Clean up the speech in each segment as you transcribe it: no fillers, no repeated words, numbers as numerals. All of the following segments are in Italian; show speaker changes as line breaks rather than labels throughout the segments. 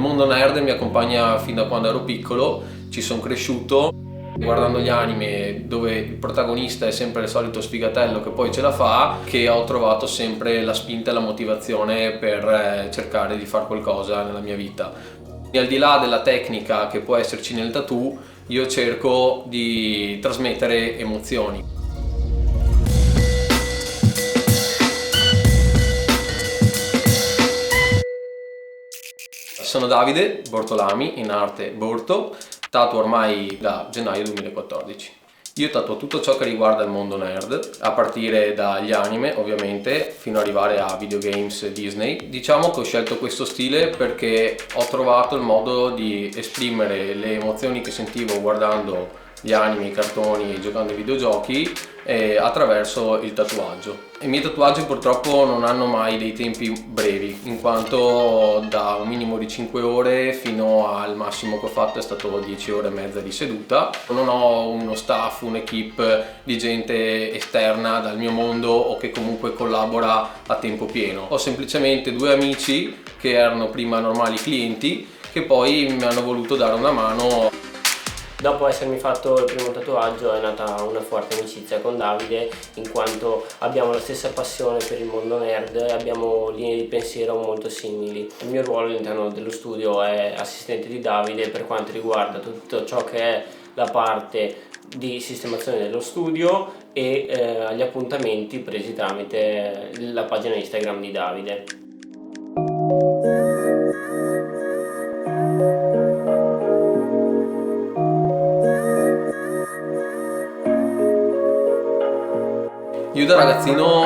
Il mondo nerd mi accompagna fin da quando ero piccolo, ci sono cresciuto guardando gli anime dove il protagonista è sempre il solito sfigatello che poi ce la fa, che ho trovato sempre la spinta e la motivazione per cercare di fare qualcosa nella mia vita. E al di là della tecnica che può esserci nel tattoo, io cerco di trasmettere emozioni. Sono Davide Bortolami, in arte Borto, tatuo ormai da gennaio 2014. Io tatuo tutto ciò che riguarda il mondo nerd, a partire dagli anime ovviamente, fino ad arrivare a videogames Disney. Diciamo che ho scelto questo stile perché ho trovato il modo di esprimere le emozioni che sentivo guardando gli anime, i cartoni e giocando ai videogiochi attraverso il tatuaggio. I miei tatuaggi purtroppo non hanno mai dei tempi brevi, in quanto da un minimo di 5 ore fino al massimo che ho fatto è stato 10 ore e mezza di seduta. Non ho uno staff, un'equipe di gente esterna dal mio mondo o che comunque collabora a tempo pieno. Ho semplicemente 2 amici che erano prima normali clienti che poi mi hanno voluto dare una mano.
Dopo essermi fatto il primo tatuaggio è nata una forte amicizia con Davide, in quanto abbiamo la stessa passione per il mondo nerd e abbiamo linee di pensiero molto simili. Il mio ruolo all'interno dello studio è assistente di Davide per quanto riguarda tutto ciò che è la parte di sistemazione dello studio e gli appuntamenti presi tramite la pagina Instagram di Davide.
Io da ragazzino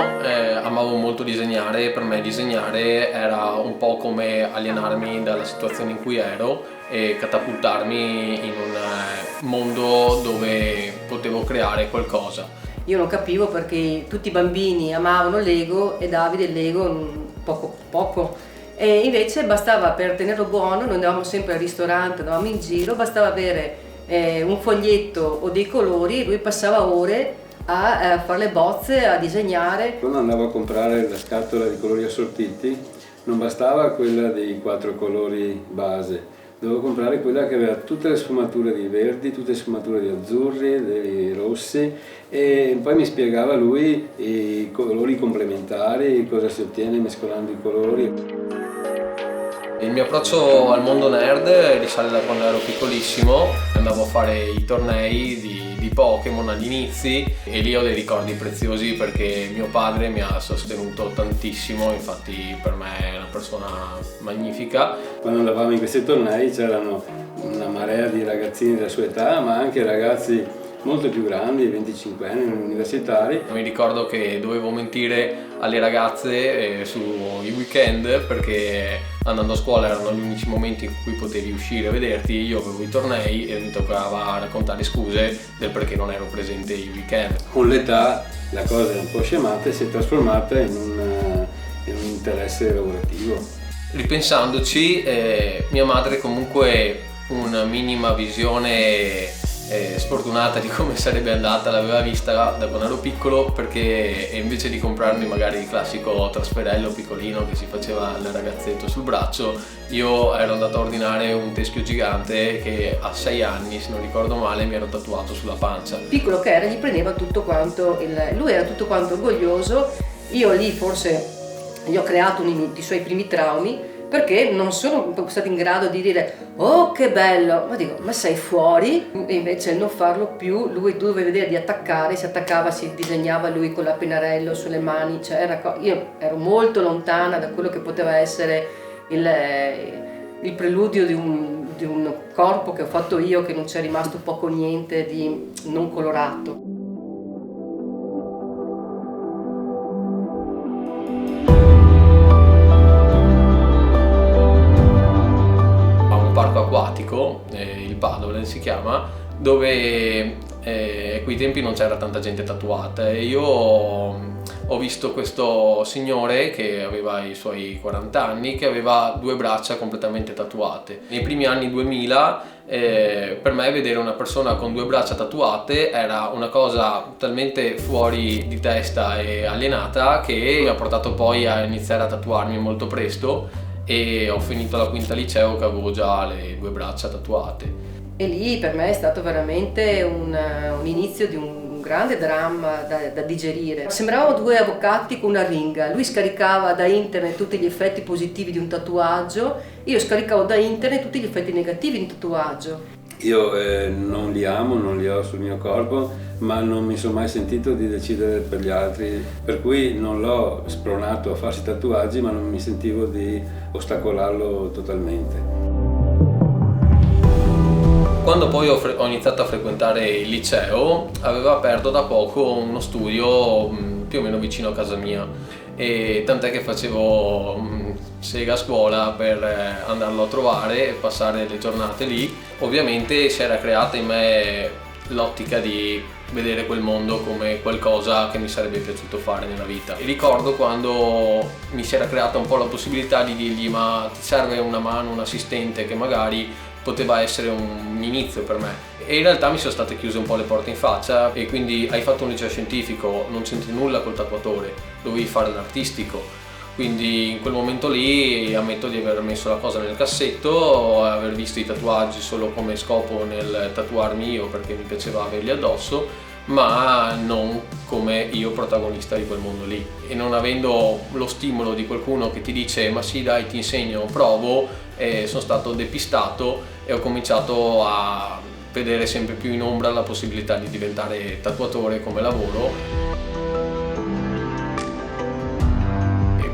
amavo molto disegnare, per me disegnare era un po' come alienarmi dalla situazione in cui ero e catapultarmi in un mondo dove potevo creare qualcosa.
Io non capivo perché tutti i bambini amavano Lego e Davide il Lego poco. E invece bastava, per tenerlo buono, noi andavamo sempre al ristorante, andavamo in giro, bastava avere un foglietto o dei colori e lui passava ore a fare le bozze, a disegnare.
Quando andavo a comprare la scatola di colori assortiti non bastava quella dei 4 colori base, dovevo comprare quella che aveva tutte le sfumature di verdi, tutte le sfumature di azzurri, dei rossi, e poi mi spiegava lui i colori complementari, cosa si ottiene mescolando i colori.
Il mio approccio al mondo nerd risale da quando ero piccolissimo, andavo a fare i tornei di Pokémon agli inizi e lì ho dei ricordi preziosi perché mio padre mi ha sostenuto tantissimo, infatti per me è una persona magnifica.
Quando andavamo in questi tornei c'erano una marea di ragazzini della sua età, ma anche ragazzi molto più grandi, 25 anni, universitari.
Mi ricordo che dovevo mentire alle ragazze sui weekend perché andando a scuola erano gli unici momenti in cui potevi uscire e vederti, io avevo i tornei e mi toccava raccontare scuse del perché non ero presente i weekend.
Con l'età la cosa è un po' scemata e si è trasformata in un interesse lavorativo.
Ripensandoci, mia madre comunque una minima visione sfortunata di come sarebbe andata l'aveva vista da quando ero piccolo, perché invece di comprarmi magari il classico trasferello piccolino che si faceva al ragazzetto sul braccio, io ero andato a ordinare un teschio gigante che a 6 anni, se non ricordo male, mi ero tatuato sulla pancia.
Piccolo che era, gli prendeva tutto quanto, lui era tutto quanto orgoglioso, io lì forse gli ho creato uno dei suoi primi traumi, perché non sono stato in grado di dire oh che bello, ma dico ma sei fuori, e invece non farlo più, lui doveva vedere di attaccare, si attaccava, si disegnava lui con la pennarello sulle mani, cioè io ero molto lontana da quello che poteva essere il preludio di un corpo che ho fatto io, che non c'è rimasto poco niente di non colorato.
Acquatico, il Paddle si chiama, dove a quei tempi non c'era tanta gente tatuata e io ho visto questo signore che aveva i suoi 40 anni che aveva 2 braccia completamente tatuate. Nei primi anni 2000 per me vedere una persona con 2 braccia tatuate era una cosa talmente fuori di testa e alienata che mi ha portato poi a iniziare a tatuarmi molto presto. e ho finito la quinta liceo che avevo già le 2 braccia tatuate.
E lì per me è stato veramente un inizio di un grande dramma da digerire. Sembravamo 2 avvocati con una ringa. Lui scaricava da internet tutti gli effetti positivi di un tatuaggio, io scaricavo da internet tutti gli effetti negativi di un tatuaggio.
Io non li amo, non li ho sul mio corpo, ma non mi sono mai sentito di decidere per gli altri, per cui non l'ho spronato a farsi tatuaggi, ma non mi sentivo di ostacolarlo totalmente.
Quando poi ho iniziato a frequentare il liceo, avevo aperto da poco uno studio più o meno vicino a casa mia, e tant'è che facevo sega a scuola per andarlo a trovare e passare le giornate lì. Ovviamente si era creata in me l'ottica di vedere quel mondo come qualcosa che mi sarebbe piaciuto fare nella vita. E ricordo quando mi si era creata un po' la possibilità di dirgli: ma ti serve una mano, un assistente, che magari poteva essere un inizio per me. E in realtà mi sono state chiuse un po' le porte in faccia, e quindi hai fatto un liceo scientifico, non c'entri nulla col tatuatore, dovevi fare l'artistico. Quindi in quel momento lì ammetto di aver messo la cosa nel cassetto, aver visto i tatuaggi solo come scopo nel tatuarmi io perché mi piaceva averli addosso, ma non come io protagonista di quel mondo lì. E non avendo lo stimolo di qualcuno che ti dice: ma sì dai, ti insegno, provo, sono stato depistato e ho cominciato a vedere sempre più in ombra la possibilità di diventare tatuatore come lavoro.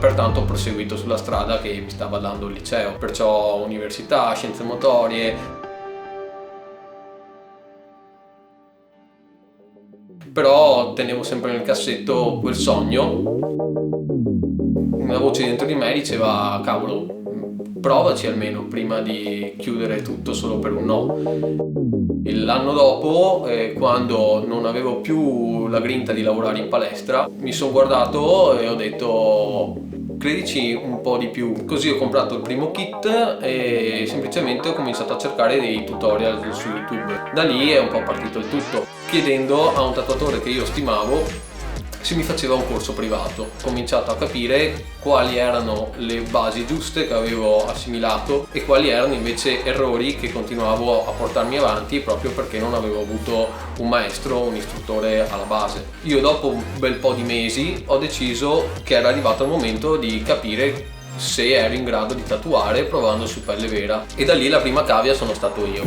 Pertanto ho proseguito sulla strada che mi stava dando il liceo, perciò università, scienze motorie. Però tenevo sempre nel cassetto quel sogno. Una voce dentro di me diceva: cavolo, provaci almeno prima di chiudere tutto solo per un no. L'anno dopo, quando non avevo più la grinta di lavorare in palestra, mi sono guardato e ho detto: credici un po' di più. Così ho comprato il primo kit e semplicemente ho cominciato a cercare dei tutorial su YouTube. Da lì è un po' partito il tutto, chiedendo a un tatuatore che io stimavo se mi faceva un corso privato. Ho cominciato a capire quali erano le basi giuste che avevo assimilato e quali erano invece errori che continuavo a portarmi avanti proprio perché non avevo avuto un maestro, un istruttore alla base. Io dopo un bel po' di mesi ho deciso che era arrivato il momento di capire se ero in grado di tatuare provando su pelle vera, e da lì la prima cavia sono stato io.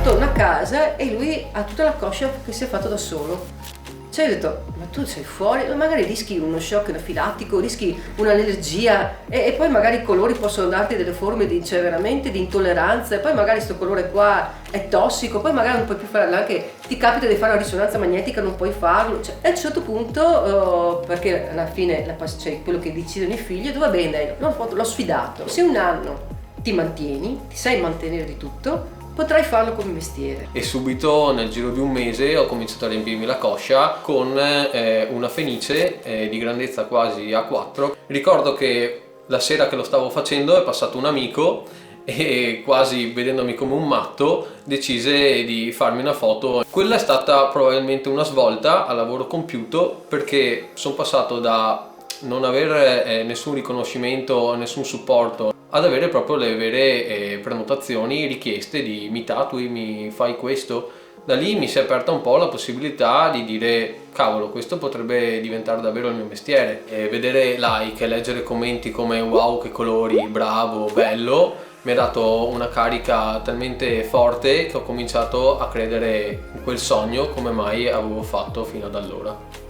Torna a casa e lui ha tutta la coscia che si è fatto da solo. Cioè ho detto: ma tu sei fuori, magari rischi uno shock anafilattico, rischi un'allergia e poi magari i colori possono darti delle forme di, cioè veramente di intolleranza, e poi magari questo colore qua è tossico, poi magari non puoi più farlo, anche ti capita di fare una risonanza magnetica, non puoi farlo. Cioè, a un certo punto, perché alla fine cioè, quello che decidono i figli, va bene, l'ho sfidato. Se un anno ti mantieni, ti sai mantenere di tutto, potrai farlo come mestiere.
E subito nel giro di un mese ho cominciato a riempirmi la coscia con una fenice di grandezza quasi A4. Ricordo che la sera che lo stavo facendo è passato un amico e, quasi vedendomi come un matto, decise di farmi una foto. Quella è stata probabilmente una svolta al lavoro compiuto, perché sono passato da non avere nessun riconoscimento, nessun supporto, ad avere proprio le vere prenotazioni, richieste di: mi tatui, mi fai questo. Da lì mi si è aperta un po' la possibilità di dire: cavolo, questo potrebbe diventare davvero il mio mestiere. E vedere like e leggere commenti come: wow, che colori, bravo, bello, mi ha dato una carica talmente forte che ho cominciato a credere in quel sogno come mai avevo fatto fino ad allora.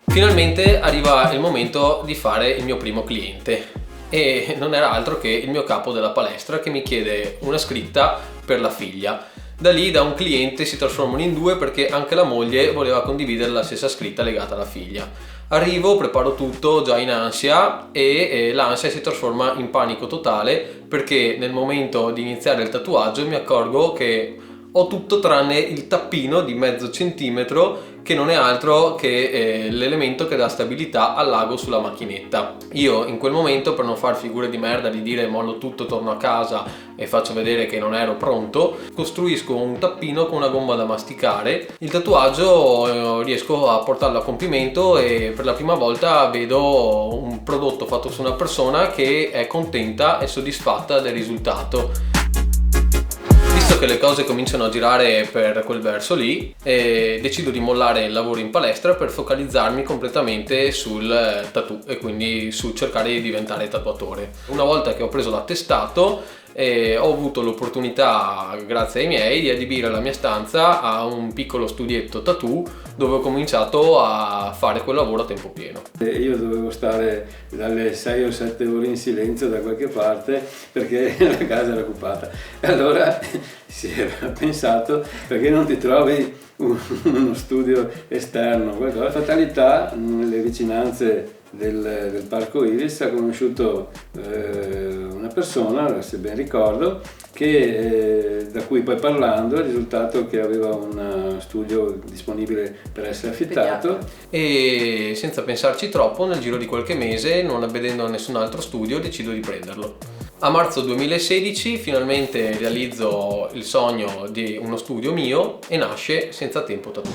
Finalmente arriva il momento di fare il mio primo cliente, e non era altro che il mio capo della palestra, che mi chiede una scritta per la figlia. Da lì, da un cliente si trasformano in 2, perché anche la moglie voleva condividere la stessa scritta legata alla figlia. Arrivo, preparo tutto già in ansia, e l'ansia si trasforma in panico totale, perché nel momento di iniziare il tatuaggio mi accorgo che ho tutto tranne il tappino di mezzo centimetro, che non è altro che l'elemento che dà stabilità al lago sulla macchinetta. Io in quel momento, per non far figure di merda di dire mollo tutto, torno a casa e faccio vedere che non ero pronto, costruisco un tappino con una gomma da masticare. Il tatuaggio riesco a portarlo a compimento e per la prima volta vedo un prodotto fatto su una persona che è contenta e soddisfatta del risultato. Visto che le cose cominciano a girare per quel verso lì, decido di mollare il lavoro in palestra per focalizzarmi completamente sul tattoo e quindi su cercare di diventare tatuatore. Una volta che ho preso l'attestato, ho avuto l'opportunità, grazie ai miei, di adibire la mia stanza a un piccolo studietto tattoo dove ho cominciato a fare quel lavoro a tempo pieno.
Io dovevo stare dalle 6 o 7 ore in silenzio da qualche parte perché la casa era occupata. E allora si era pensato, perché non ti trovi uno studio esterno, qualcosa. Fatalità, nelle vicinanze del Parco Iris ha conosciuto una persona, se ben ricordo, che da cui poi parlando è risultato che aveva un studio disponibile per essere affittato.
E senza pensarci troppo, nel giro di qualche mese, non vedendo nessun altro studio, decido di prenderlo. A marzo 2016 finalmente realizzo il sogno di uno studio mio e nasce Senza Tempo Tattoo.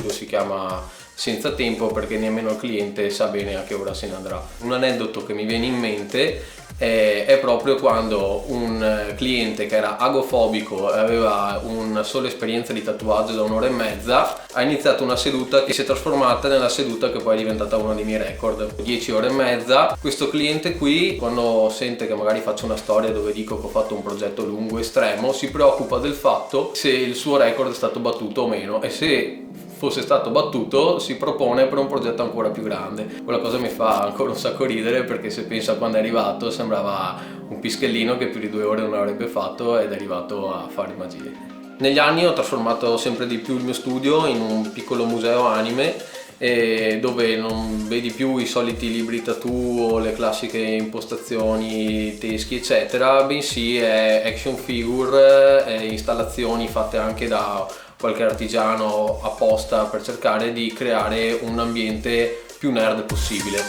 Si chiama Senza Tempo perché nemmeno il cliente sa bene a che ora se ne andrà. Un aneddoto che mi viene in mente è proprio quando un cliente che era agofobico e aveva una sola esperienza di tatuaggio da 1 ora e mezza ha iniziato una seduta che si è trasformata nella seduta che poi è diventata uno dei miei record, 10 ore e mezza. Questo cliente qui, quando sente che magari faccio una storia dove dico che ho fatto un progetto lungo estremo, si preoccupa del fatto se il suo record è stato battuto o meno, e se fosse stato battuto si propone per un progetto ancora più grande. Quella cosa mi fa ancora un sacco ridere, perché se penso a quando è arrivato sembrava un pischellino che più di 2 ore non avrebbe fatto ed è arrivato a fare magie. Negli anni ho trasformato sempre di più il mio studio in un piccolo museo anime, dove non vedi più i soliti libri tattoo o le classiche impostazioni teschi eccetera, bensì è action figure, installazioni fatte anche da qualche artigiano apposta per cercare di creare un ambiente più nerd possibile.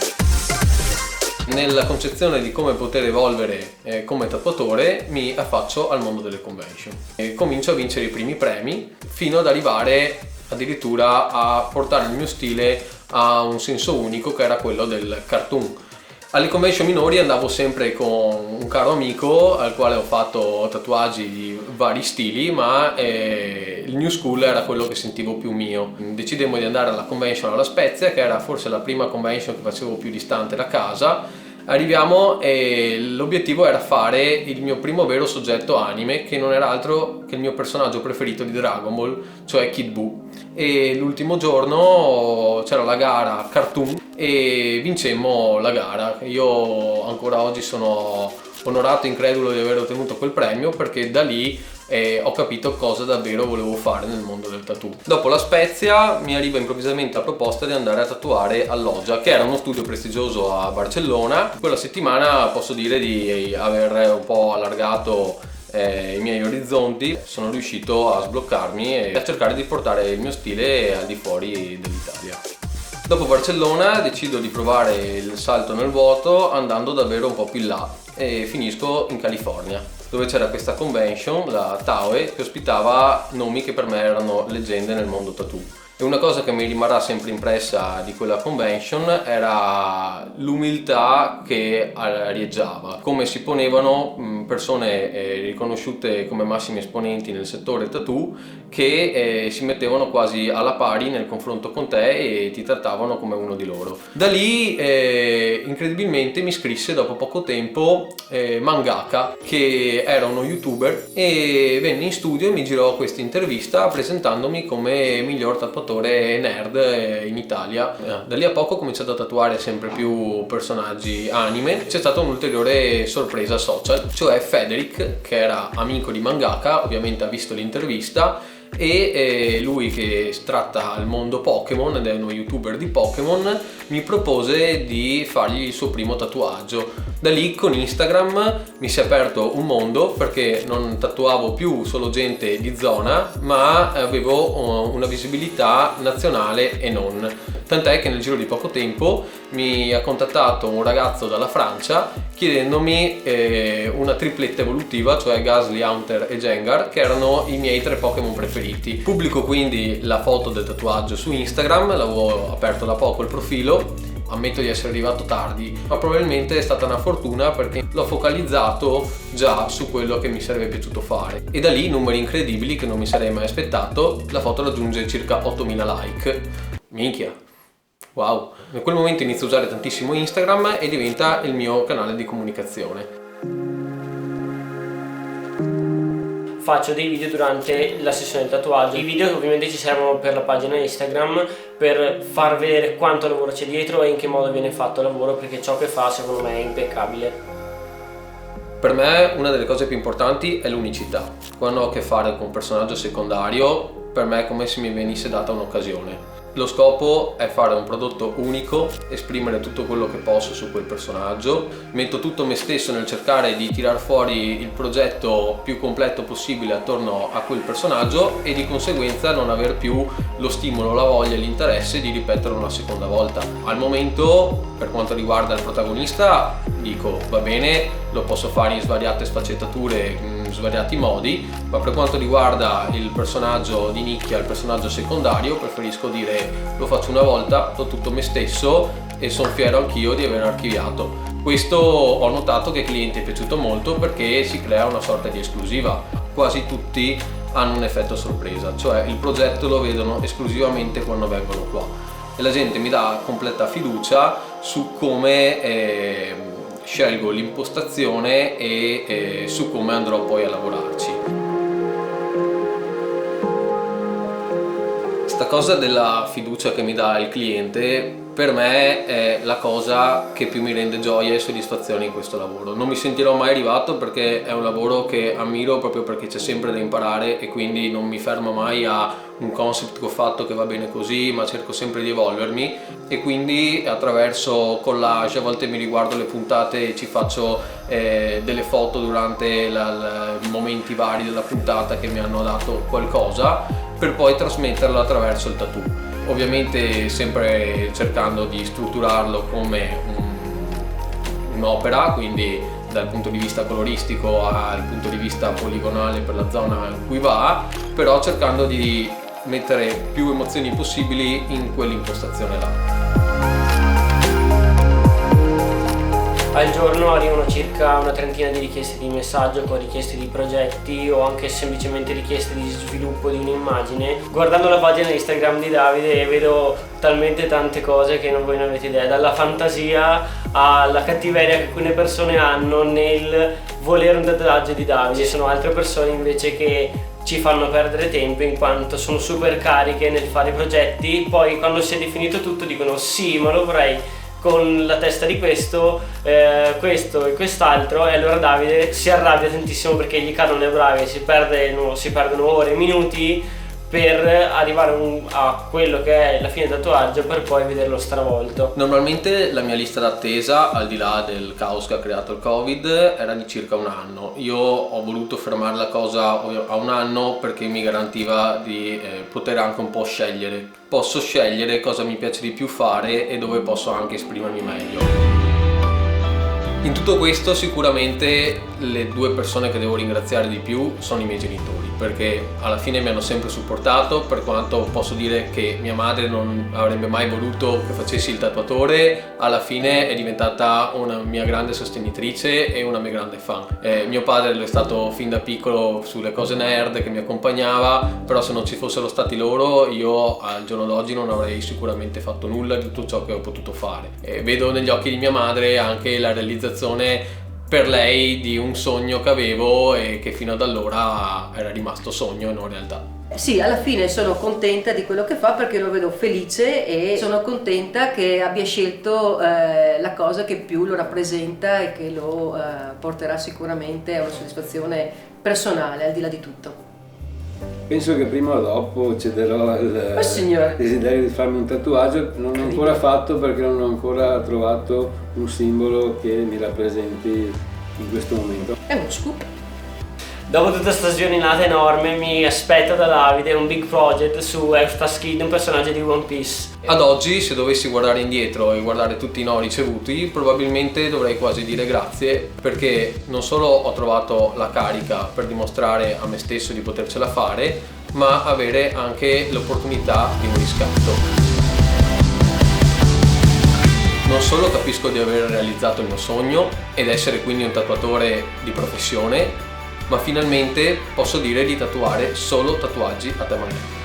Nella concezione di come poter evolvere come tatuatore mi affaccio al mondo delle convention e comincio a vincere i primi premi, fino ad arrivare addirittura a portare il mio stile a un senso unico, che era quello del cartoon. Alle convention minori andavo sempre con un caro amico al quale ho fatto tatuaggi di vari stili, ma il New School era quello che sentivo più mio. Decidemmo di andare alla convention alla Spezia, che era forse la prima convention che facevo più distante da casa. Arriviamo e l'obiettivo era fare il mio primo vero soggetto anime, che non era altro che il mio personaggio preferito di Dragon Ball, cioè Kid Buu. E l'ultimo giorno c'era la gara cartoon e vincemmo la gara. Io ancora oggi sono onorato e incredulo di aver ottenuto quel premio, perché da lì ho capito cosa davvero volevo fare nel mondo del tattoo. Dopo la Spezia mi arriva improvvisamente la proposta di andare a tatuare all'Oggia, che era uno studio prestigioso a Barcellona. Quella settimana posso dire di aver un po' allargato i miei orizzonti. Sono riuscito a sbloccarmi e a cercare di portare il mio stile al di fuori dell'Italia. Dopo Barcellona decido di provare il salto nel vuoto andando davvero un po' più in là e finisco in California, dove c'era questa convention, la TAOE, che ospitava nomi che per me erano leggende nel mondo tattoo. E una cosa che mi rimarrà sempre impressa di quella convention era l'umiltà che arieggiava, come si ponevano persone riconosciute come massimi esponenti nel settore tattoo, che si mettevano quasi alla pari nel confronto con te e ti trattavano come uno di loro. Da lì incredibilmente mi scrisse dopo poco tempo Mangaka, che era uno youtuber, e venne in studio e mi girò questa intervista presentandomi come miglior tatuatore nerd in Italia. Da lì a poco ho cominciato a tatuare sempre più personaggi anime. C'è stata un'ulteriore sorpresa social, cioè Federic, che era amico di Mangaka, ovviamente ha visto l'intervista e lui, che tratta il mondo Pokémon ed è uno youtuber di Pokémon, mi propose di fargli il suo primo tatuaggio. Da lì con Instagram mi si è aperto un mondo, perché non tatuavo più solo gente di zona, ma avevo una visibilità nazionale e non. Tant'è che nel giro di poco tempo mi ha contattato un ragazzo dalla Francia chiedendomi una tripletta evolutiva, cioè Gastly, Haunter e Gengar, che erano i miei 3 Pokémon preferiti. Pubblico quindi la foto del tatuaggio su Instagram, l'avevo aperto da poco il profilo, ammetto di essere arrivato tardi, ma probabilmente è stata una fortuna, perché l'ho focalizzato già su quello che mi sarebbe piaciuto fare, e da lì numeri incredibili che non mi sarei mai aspettato. La foto raggiunge circa 8000 like. Minchia, wow! In quel momento inizio a usare tantissimo Instagram e diventa il mio canale di comunicazione.
Faccio dei video durante la sessione del tatuaggio. I video ovviamente ci servono per la pagina Instagram, per far vedere quanto lavoro c'è dietro e in che modo viene fatto il lavoro, perché ciò che fa secondo me è impeccabile.
Per me una delle cose più importanti è l'unicità. Quando ho a che fare con un personaggio secondario, per me è come se mi venisse data un'occasione. Lo scopo è fare un prodotto unico, esprimere tutto quello che posso su quel personaggio, metto tutto me stesso nel cercare di tirar fuori il progetto più completo possibile attorno a quel personaggio, e di conseguenza non aver più lo stimolo, la voglia e l'interesse di ripeterlo una seconda volta. Al momento, per quanto riguarda il protagonista, dico va bene, lo posso fare in svariate sfaccettature, in svariati modi, ma per quanto riguarda il personaggio di nicchia, il personaggio secondario, preferisco dire lo faccio una volta, do tutto me stesso e sono fiero anch'io di aver archiviato. Questo ho notato che ai clienti è piaciuto molto, perché si crea una sorta di esclusiva. Quasi tutti hanno un effetto sorpresa, cioè il progetto lo vedono esclusivamente quando vengono qua, e la gente mi dà completa fiducia su come scelgo l'impostazione e su come andrò poi a lavorarci. Questa cosa della fiducia che mi dà il cliente per me è la cosa che più mi rende gioia e soddisfazione in questo lavoro. Non mi sentirò mai arrivato, perché è un lavoro che ammiro proprio perché c'è sempre da imparare, e quindi non mi fermo mai a un concept che ho fatto che va bene così, ma cerco sempre di evolvermi, e quindi attraverso collage a volte mi riguardo le puntate e ci faccio delle foto durante i momenti vari della puntata che mi hanno dato qualcosa, per poi trasmetterlo attraverso il tattoo. Ovviamente sempre cercando di strutturarlo come un'opera, quindi dal punto di vista coloristico al punto di vista poligonale per la zona in cui va, però cercando di mettere più emozioni possibili in quell'impostazione là.
Al giorno arrivano circa una trentina di richieste di messaggio, con richieste di progetti o anche semplicemente richieste di sviluppo di un'immagine. Guardando la pagina Instagram di Davide vedo talmente tante cose che non voi ne avete idea, dalla fantasia alla cattiveria che alcune persone hanno nel volere un tatuaggio di Davide. Ci sono altre persone invece che ci fanno perdere tempo, in quanto sono super cariche nel fare progetti, poi quando si è definito tutto dicono sì, ma lo vorrei con la testa di questo e quest'altro, e allora Davide si arrabbia tantissimo perché gli cadono le braghe, si perdono ore e minuti per arrivare a quello che è la fine del tatuaggio, per poi vederlo stravolto.
Normalmente la mia lista d'attesa, al di là del caos che ha creato il Covid, era di circa un anno. Io ho voluto fermare la cosa a un anno perché mi garantiva di poter anche un po' scegliere. Posso scegliere cosa mi piace di più fare e dove posso anche esprimermi meglio. In tutto questo sicuramente le 2 persone che devo ringraziare di più sono i miei genitori, perché alla fine mi hanno sempre supportato, per quanto posso dire che mia madre non avrebbe mai voluto che facessi il tatuatore, alla fine è diventata una mia grande sostenitrice e una mia grande fan. Mio padre è stato fin da piccolo sulle cose nerd, che mi accompagnava, però se non ci fossero stati loro io al giorno d'oggi non avrei sicuramente fatto nulla di tutto ciò che ho potuto fare. Vedo negli occhi di mia madre anche la realizzazione per lei di un sogno che avevo e che fino ad allora era rimasto sogno e non realtà.
Sì, alla fine sono contenta di quello che fa, perché lo vedo felice e sono contenta che abbia scelto la cosa che più lo rappresenta e che lo porterà sicuramente a una soddisfazione personale, al di là di tutto.
penso che prima o dopo cederò al
signore.
desiderio di farmi un tatuaggio. Non l'ho ancora fatto perché non ho ancora trovato un simbolo che mi rappresenti in questo momento.
È uno scoop.
Dopo tutta questa sviolinata enorme mi aspetta da Davide un big project su Extras Kid, un personaggio di One Piece.
Ad oggi, se dovessi guardare indietro e guardare tutti i no ricevuti, probabilmente dovrei quasi dire grazie, perché non solo ho trovato la carica per dimostrare a me stesso di potercela fare, ma avere anche l'opportunità di un riscatto. Non solo capisco di aver realizzato il mio sogno ed essere quindi un tatuatore di professione, ma finalmente posso dire di tatuare solo tatuaggi a tema nerd.